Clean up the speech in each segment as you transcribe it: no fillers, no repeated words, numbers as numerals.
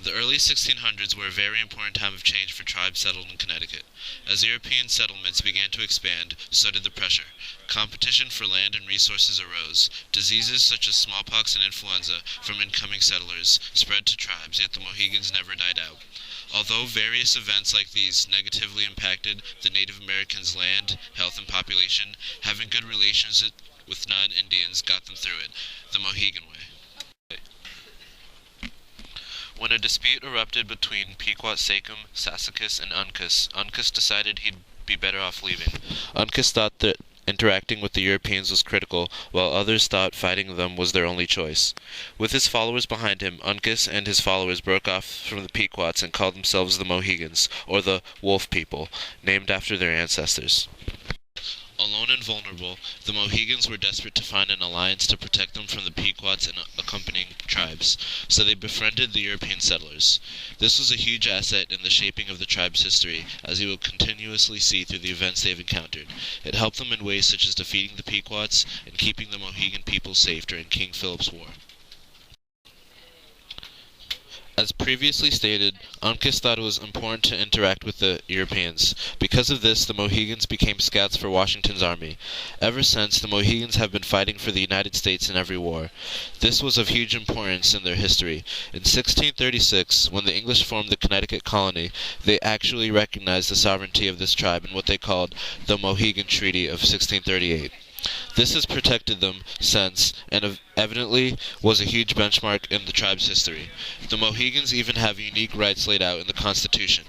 The early 1600s were a very important time of change for tribes settled in Connecticut. As European settlements began to expand, so did the pressure. Competition for land and resources arose. Diseases such as smallpox and influenza from incoming settlers spread to tribes, yet the Mohegans never died out. Although various events like these negatively impacted the Native Americans' land, health, and population, having good relations with non-Indians got them through it, the Mohegan way. When a dispute erupted between Pequot Sachem, Sassacus, and Uncas, Uncas decided he'd be better off leaving. Uncas thought that interacting with the Europeans was critical, while others thought fighting them was their only choice. With his followers behind him, Uncas and his followers broke off from the Pequots and called themselves the Mohegans, or the Wolf People, named after their ancestors. Alone and vulnerable, the Mohegans were desperate to find an alliance to protect them from the Pequots and accompanying tribes, so they befriended the European settlers. This was a huge asset in the shaping of the tribe's history, as you will continuously see through the events they've encountered. It helped them in ways such as defeating the Pequots and keeping the Mohegan people safe during King Philip's War. As previously stated, Uncas thought it was important to interact with the Europeans. Because of this, the Mohegans became scouts for Washington's army. Ever since, the Mohegans have been fighting for the United States in every war. This was of huge importance in their history. In 1636, when the English formed the Connecticut colony, they actually recognized the sovereignty of this tribe in what they called the Mohegan Treaty of 1638. This has protected them since, and evidently was a huge benchmark in the tribe's history. The Mohegans even have unique rights laid out in the Constitution.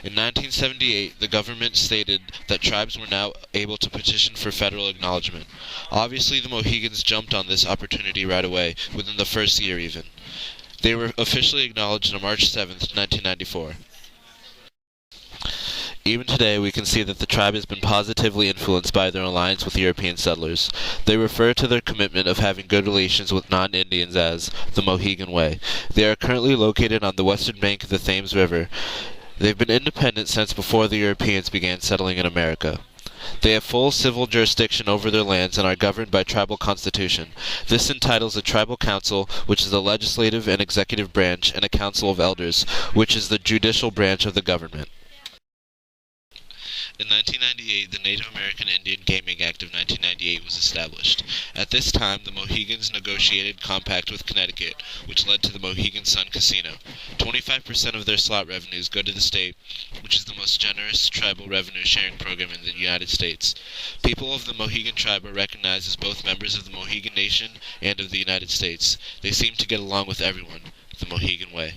In 1978, the government stated that tribes were now able to petition for federal acknowledgement. Obviously, the Mohegans jumped on this opportunity right away, within the first year even. They were officially acknowledged on March 7, 1994. Even today, we can see that the tribe has been positively influenced by their alliance with European settlers. They refer to their commitment of having good relations with non-Indians as the Mohegan Way. They are currently located on the western bank of the Thames River. They've been independent since before the Europeans began settling in America. They have full civil jurisdiction over their lands and are governed by tribal constitution. This entitles a tribal council, which is the legislative and executive branch, and a council of elders, which is the judicial branch of the government. In 1998, the Native American Indian Gaming Act of 1998 was established. At this time, the Mohegans negotiated compact with Connecticut, which led to the Mohegan Sun Casino. 25% of their slot revenues go to the state, which is the most generous tribal revenue sharing program in the United States. People of the Mohegan tribe are recognized as both members of the Mohegan Nation and of the United States. They seem to get along with everyone, the Mohegan way.